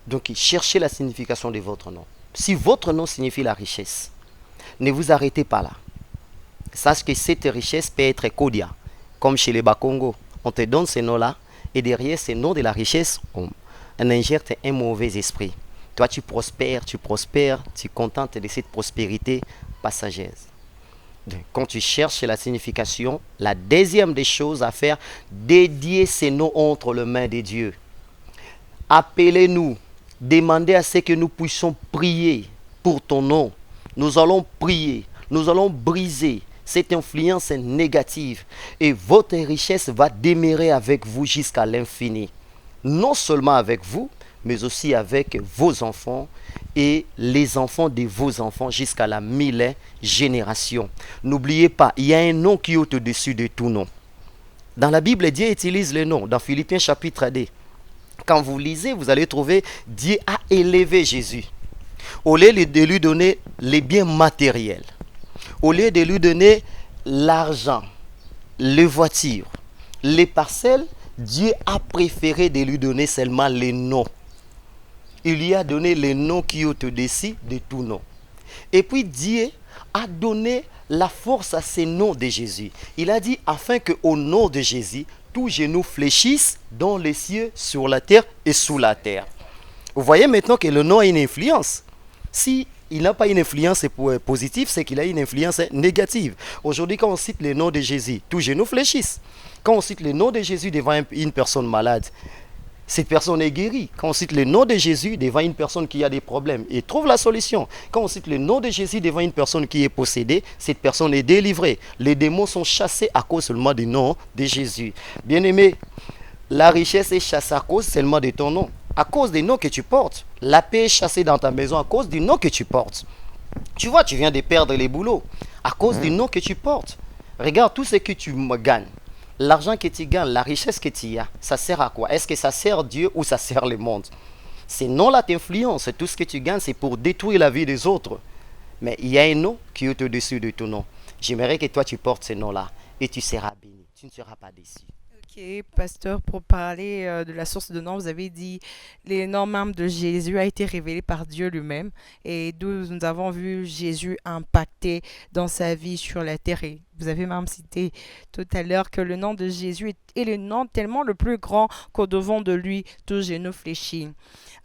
Donc, cherchez la signification de votre nom. Si votre nom signifie la richesse, ne vous arrêtez pas là. Sache que cette richesse peut être Kodia, comme chez les Bakongo. On te donne ce nom-là, et derrière ce nom de la richesse, on injecte un mauvais esprit. Toi, tu prospères, tu contentes de cette prospérité passagère. Donc, quand tu cherches la signification, la deuxième des choses à faire, dédier ces noms entre les mains de Dieu. Appelez-nous, demandez à ce que nous puissions prier pour ton nom. Nous allons prier, nous allons briser cette influence négative et votre richesse va demeurer avec vous jusqu'à l'infini. Non seulement avec vous, mais aussi avec vos enfants et les enfants de vos enfants jusqu'à la 1000e génération. N'oubliez pas, il y a un nom qui est au-dessus de tout nom. Dans la Bible, Dieu utilise le nom. Dans Philippiens chapitre 2, quand vous lisez, vous allez trouver Dieu a élevé Jésus. Au lieu de lui donner les biens matériels, au lieu de lui donner l'argent, les voitures, les parcelles, Dieu a préféré de lui donner seulement les noms. Il lui a donné les noms qui est au-dessus de tout nom. Et puis Dieu a donné la force à ces noms de Jésus. Il a dit afin qu'au nom de Jésus, tous genoux fléchissent dans les cieux, sur la terre et sous la terre. Vous voyez maintenant que le nom a une influence. Si il n'a pas une influence positive, c'est qu'il a une influence négative. Aujourd'hui, quand on cite le nom de Jésus, tous genoux fléchissent. Quand on cite le nom de Jésus devant une personne malade, cette personne est guérie. Quand on cite le nom de Jésus devant une personne qui a des problèmes, il trouve la solution. Quand on cite le nom de Jésus devant une personne qui est possédée, cette personne est délivrée. Les démons sont chassés à cause seulement du nom de Jésus. Bien-aimé, la richesse est chassée à cause seulement de ton nom. À cause des noms que tu portes. La paix est chassée dans ta maison à cause du nom que tu portes. Tu vois, tu viens de perdre les boulots à cause du nom que tu portes. Regarde tout ce que tu gagnes. L'argent que tu gagnes, la richesse que tu as, ça sert à quoi? Est-ce que ça sert Dieu ou ça sert le monde? Ces noms-là t'influencent. Tout ce que tu gagnes, c'est pour détruire la vie des autres. Mais il y a un nom qui est au-dessus de ton nom. J'aimerais que toi, tu portes ce nom-là et tu seras béni. Tu ne seras pas déçu. Ok, pasteur, pour parler de la source de nom, vous avez dit les noms même de Jésus a été révélé par Dieu lui-même et nous avons vu Jésus impacter dans sa vie sur la terre. Et vous avez même cité tout à l'heure que le nom de Jésus est le nom tellement le plus grand qu'au devant de lui, tout genou fléchit.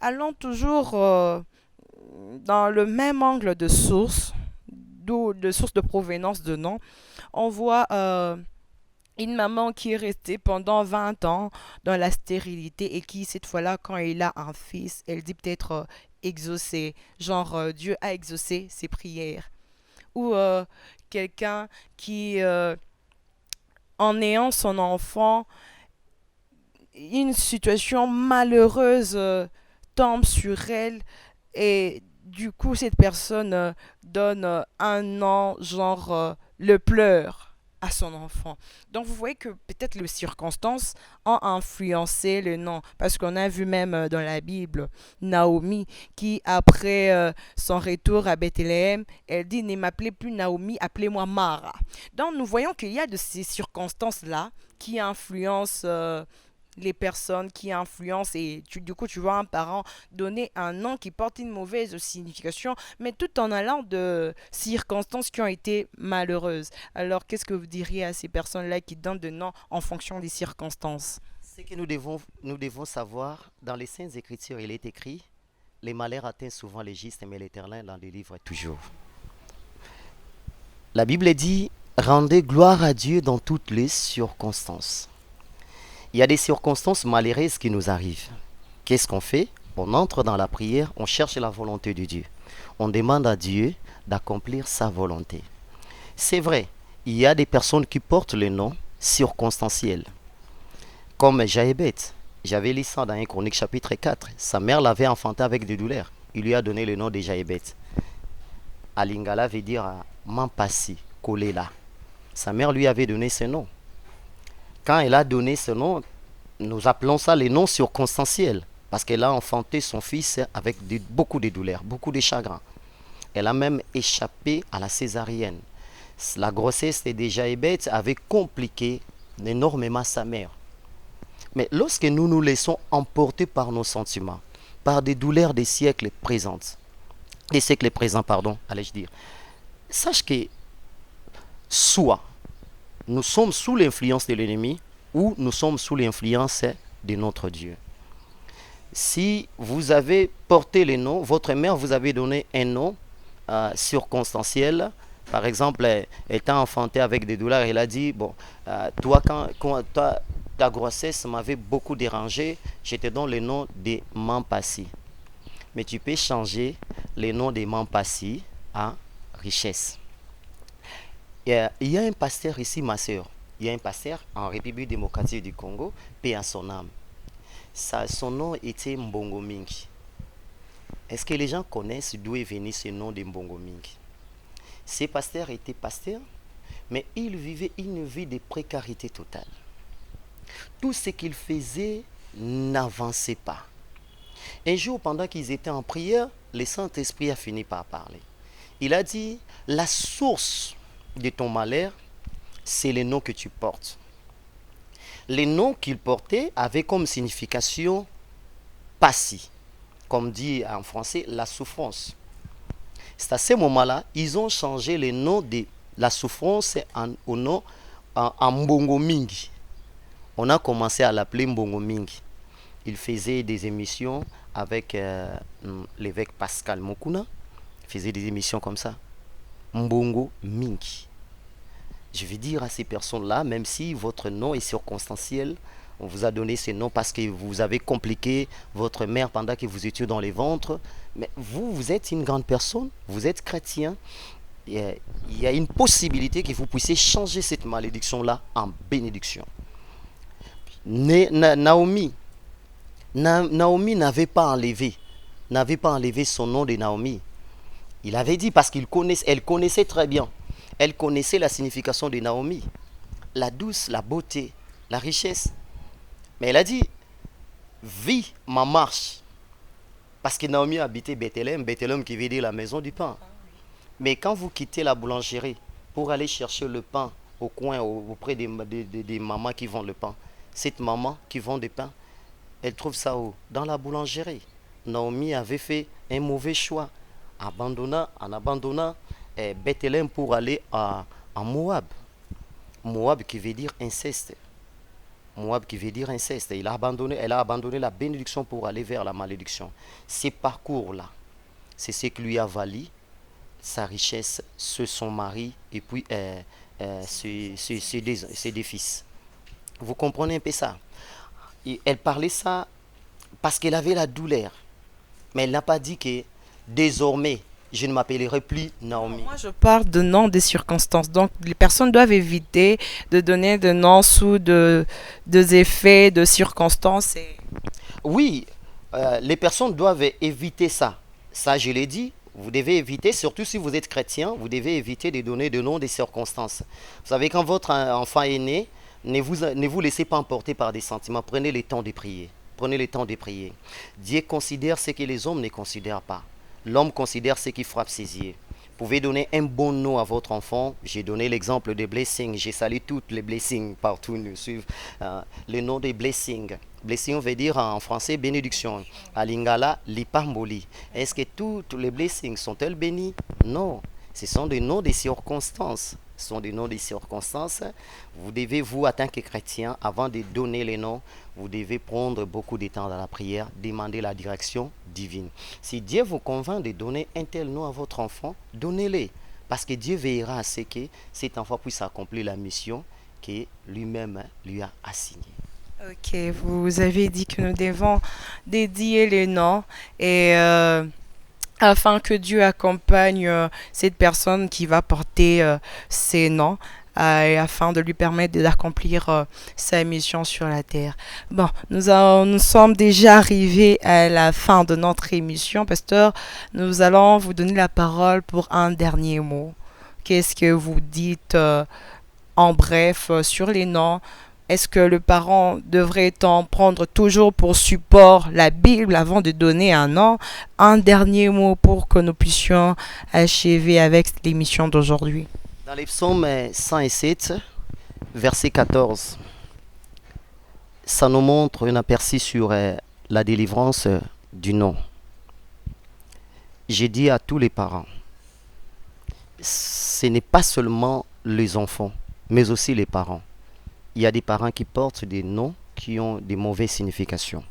Allons toujours dans le même angle de source, d'où de source de provenance de nom. On voit Une maman qui est restée pendant 20 ans dans la stérilité et qui, cette fois-là, quand elle a un fils, elle dit peut-être exaucer, genre Dieu a exaucé ses prières. Ou quelqu'un qui, en ayant son enfant, une situation malheureuse tombe sur elle et du coup cette personne donne un nom genre le pleur à son enfant. Donc vous voyez que peut-être les circonstances ont influencé le nom parce qu'on a vu même dans la Bible Naomi qui après son retour à Bethléem, elle dit ne m'appelez plus Naomi, appelez-moi Mara. Donc nous voyons qu'il y a de ces circonstances là qui influencent les personnes qui influencent et du coup tu vois un parent donner un nom qui porte une mauvaise signification mais tout en allant de circonstances qui ont été malheureuses. Alors qu'est-ce que vous diriez à ces personnes-là qui donnent de noms en fonction des circonstances? Ce que nous devons savoir, dans les Saintes Écritures, il est écrit, les malheurs atteignent souvent les justes, mais l'Éternel dans les livre toujours. La Bible dit, rendez gloire à Dieu dans toutes les circonstances. Il y a des circonstances malheureuses qui nous arrivent. Qu'est-ce qu'on fait? On entre dans la prière, on cherche la volonté de Dieu. On demande à Dieu d'accomplir sa volonté. C'est vrai, il y a des personnes qui portent le nom circonstanciel, comme Jaébet. J'avais lu ça dans 1 Chronique chapitre 4. Sa mère l'avait enfanté avec des douleurs. Il lui a donné le nom de Jaébet. Alingala veut dire Mampasi, Kolela. Sa mère lui avait donné ce nom. Quand elle a donné ce nom, nous appelons ça les noms circonstanciels. Parce qu'elle a enfanté son fils avec beaucoup de douleurs, beaucoup de chagrins. Elle a même échappé à la césarienne. La grossesse de Jaébet avait compliqué énormément sa mère. Mais lorsque nous nous laissons emporter par nos sentiments, par des douleurs des siècles présents, pardon, allais-je dire, sache que soit nous sommes sous l'influence de l'ennemi ou nous sommes sous l'influence de notre Dieu. Si vous avez porté les noms, votre mère vous avait donné un nom circonstanciel, par exemple, elle t'a enfanté avec des douleurs, elle a dit, bon, toi, ta grossesse m'avait beaucoup dérangé, je te donne le nom de Mampassi. Mais tu peux changer le nom de Mampassi à richesse. Il y a un pasteur ici, ma soeur. Il y a un pasteur en République démocratique du Congo, paix à son âme. Son nom était Mbongo Mingi. Est-ce que les gens connaissent d'où est venu ce nom de Mbongo Mingi? Ce pasteur était pasteur, mais il vivait une vie de précarité totale. Tout ce qu'il faisait n'avançait pas. Un jour, pendant qu'ils étaient en prière, le Saint-Esprit a fini par parler. Il a dit, la source de ton malheur, c'est le nom que tu portes. Les noms qu'il portait avaient comme signification passi, comme dit en français, la souffrance. C'est à ce moment-là, ils ont changé le nom de la souffrance au nom en Mbongo Mingi. On a commencé à l'appeler Mbongo Mingi. Il faisait des émissions avec l'évêque Pascal Mokuna. Il faisait des émissions comme ça. Mbongo Mingi. Je vais dire à ces personnes-là, même si votre nom est circonstanciel, on vous a donné ce nom parce que vous avez compliqué votre mère pendant que vous étiez dans les ventres, mais vous êtes une grande personne, vous êtes chrétien, il y a une possibilité que vous puissiez changer cette malédiction-là en bénédiction. Naomi n'avait pas enlevé son nom de Naomi. Il avait dit parce elle connaissait très bien. Elle connaissait la signification de Naomi. La douce, la beauté, la richesse. Mais elle a dit, vis ma marche. Parce que Naomi habitait Bethléem, Bethléem qui veut dire la maison du pain. Mais quand vous quittez la boulangerie pour aller chercher le pain au coin, auprès des mamans qui vendent le pain, cette maman qui vend du pain, elle trouve ça où? Dans la boulangerie. Naomi avait fait un mauvais choix en abandonnant Bethléem pour aller en Moab. Moab qui veut dire inceste. Moab qui veut dire inceste. Elle a abandonné la bénédiction pour aller vers la malédiction. Ces parcours-là, c'est ce qui lui a valu sa richesse, son mari, et puis sur des fils. Vous comprenez un peu ça? Et elle parlait ça parce qu'elle avait la douleur. Mais elle n'a pas dit que désormais, je ne m'appellerai plus Naomi. Moi, je parle de noms des circonstances. Donc, les personnes doivent éviter de donner des noms sous des effets de circonstances. Oui, les personnes doivent éviter ça. Ça, je l'ai dit. Vous devez éviter, surtout si vous êtes chrétien, vous devez éviter de donner de noms des circonstances. Vous savez, quand votre enfant est né, ne vous laissez pas emporter par des sentiments. Prenez le temps de prier. Prenez le temps de prier. Dieu considère ce que les hommes ne considèrent pas. L'homme considère ce qui frappe ses yeux. Vous pouvez donner un bon nom à votre enfant. J'ai donné l'exemple de Blessing. J'ai salué toutes les Blessings partout nous suivent. Le nom de Blessing. Blessing veut dire en français bénédiction. À Lingala, Lipamboli. Est-ce que toutes les Blessings sont-elles bénies? Non. Ce sont des noms des circonstances. Ce sont des noms des circonstances. Vous devez, vous, en tant que chrétien, avant de donner les noms, vous devez prendre beaucoup de temps dans la prière, demander la direction divine. Si Dieu vous convainc de donner un tel nom à votre enfant, donnez-le. Parce que Dieu veillera à ce que cet enfant puisse accomplir la mission que lui-même lui a assignée. Ok, vous avez dit que nous devons dédier les noms et afin que Dieu accompagne cette personne qui va porter ces noms et afin de lui permettre d'accomplir sa mission sur la terre. Bon, nous sommes déjà arrivés à la fin de notre émission, pasteur. Nous allons vous donner la parole pour un dernier mot. Qu'est-ce que vous dites en bref sur les noms? Est-ce que le parent devrait en prendre toujours pour support la Bible avant de donner un nom? Un dernier mot pour que nous puissions achever avec l'émission d'aujourd'hui. Dans les psaumes 107, verset 14, ça nous montre un aperçu sur la délivrance du nom. J'ai dit à tous les parents, ce n'est pas seulement les enfants, mais aussi les parents. Il y a des parents qui portent des noms qui ont des mauvaises significations.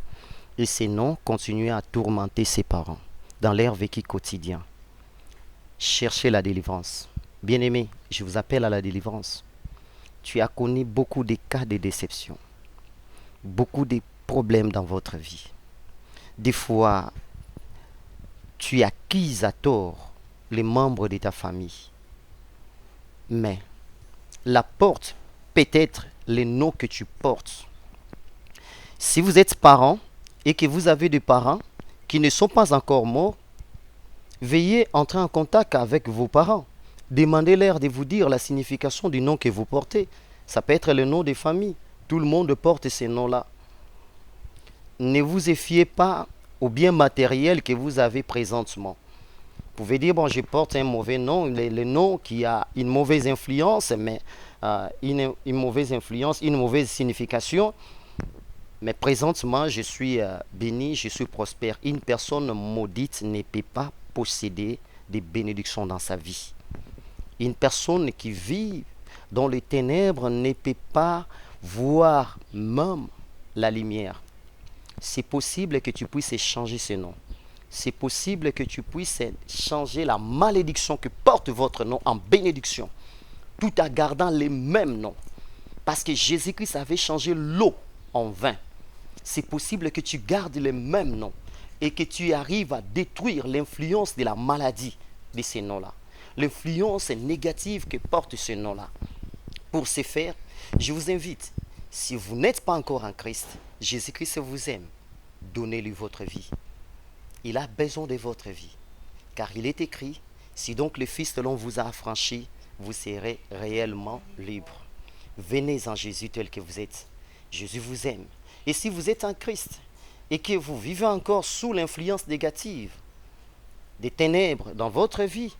Et ces noms continuent à tourmenter ses parents dans leur vécu quotidien. Cherchez la délivrance. Bien-aimé, je vous appelle à la délivrance. Tu as connu beaucoup de cas de déception, beaucoup de problèmes dans votre vie. Des fois, tu accuses à tort les membres de ta famille. Mais la porte peut être les noms que tu portes. Si vous êtes parent et que vous avez des parents qui ne sont pas encore morts, veuillez entrer en contact avec vos parents. Demandez-leur de vous dire la signification du nom que vous portez. Ça peut être le nom des familles. Tout le monde porte ces noms-là. Ne vous fiez pas au bien matériel que vous avez présentement. Vous pouvez dire, bon, je porte un mauvais nom, le nom qui a une mauvaise influence, mais une mauvaise influence, une mauvaise signification. Mais présentement, je suis béni, je suis prospère. Une personne maudite ne peut pas posséder des bénédictions dans sa vie. Une personne qui vit dans les ténèbres ne peut pas voir même la lumière. C'est possible que tu puisses changer ce nom. C'est possible que tu puisses changer la malédiction que porte votre nom en bénédiction, tout en gardant les mêmes noms. Parce que Jésus-Christ avait changé l'eau en vin. C'est possible que tu gardes les mêmes noms et que tu arrives à détruire l'influence de la maladie de ces noms-là. L'influence négative que porte ce nom-là. Pour ce faire, je vous invite, si vous n'êtes pas encore en Christ, Jésus-Christ vous aime. Donnez-lui votre vie. Il a besoin de votre vie. Car il est écrit, si donc le Fils de l'homme vous a affranchi, vous serez réellement libre. Venez en Jésus tel que vous êtes. Jésus vous aime. Et si vous êtes en Christ et que vous vivez encore sous l'influence négative des ténèbres dans votre vie,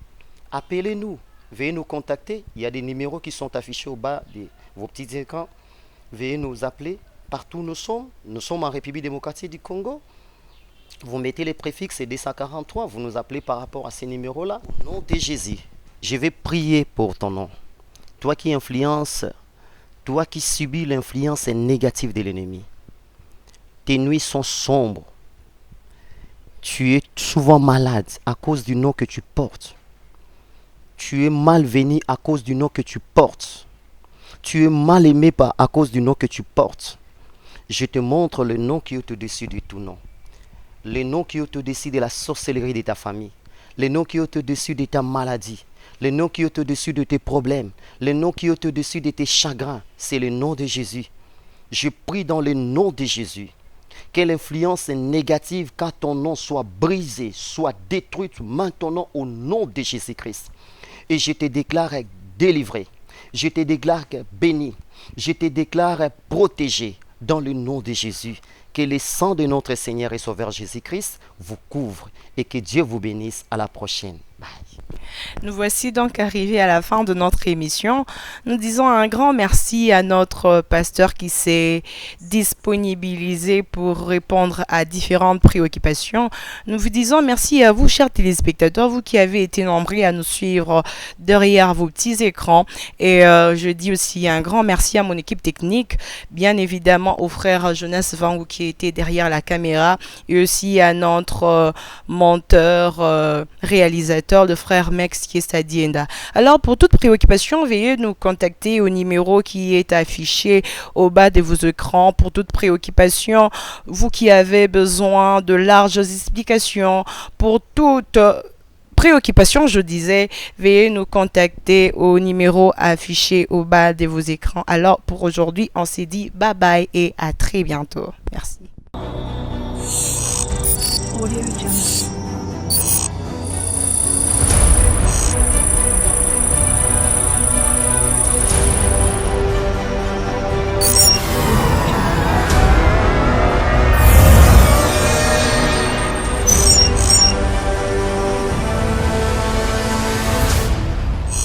appelez-nous. Veuillez nous contacter. Il y a des numéros qui sont affichés au bas de vos petits écrans. Veuillez nous appeler. Partout où nous sommes. Nous sommes en République démocratique du Congo. Vous mettez les préfixes 243. Vous nous appelez par rapport à ces numéros-là. Au nom de Jésus, je vais prier pour ton nom. Toi qui influences, toi qui subis l'influence négative de l'ennemi. Tes nuits sont sombres. Tu es souvent malade à cause du nom que tu portes. Tu es mal venu à cause du nom que tu portes. Tu es mal aimé à cause du nom que tu portes. Je te montre le nom qui est au-dessus de tout nom. Le nom qui est au-dessus de la sorcellerie de ta famille. Le nom qui est au-dessus de ta maladie. Le nom qui est au-dessus de tes problèmes. Le nom qui est au-dessus de tes chagrins. C'est le nom de Jésus. Je prie dans le nom de Jésus. Quelle influence négative, car ton nom soit brisé, soit détruite maintenant au nom de Jésus-Christ. Et je te déclare délivré. Je te déclare béni. Je te déclare protégé dans le nom de Jésus. Que le sang de notre Seigneur et Sauveur Jésus-Christ vous couvre et que Dieu vous bénisse. À la prochaine. Bye. Nous voici donc arrivés à la fin de notre émission. Nous disons un grand merci à notre pasteur qui s'est disponibilisé pour répondre à différentes préoccupations. Nous vous disons merci à vous, chers téléspectateurs, vous qui avez été nombreux à nous suivre derrière vos petits écrans. Et je dis aussi un grand merci à mon équipe technique, bien évidemment au frère Jonas Vangou qui était derrière la caméra et aussi à notre monteur, réalisateur, le frère Mex qui est à Dienda. Alors pour toute préoccupation, veuillez nous contacter au numéro qui est affiché au bas de vos écrans. Pour toute préoccupation, vous qui avez besoin de larges explications, pour toute préoccupation, je disais, veuillez nous contacter au numéro affiché au bas de vos écrans. Alors pour aujourd'hui, on s'est dit bye bye et à très bientôt. Merci. Audio Jungle.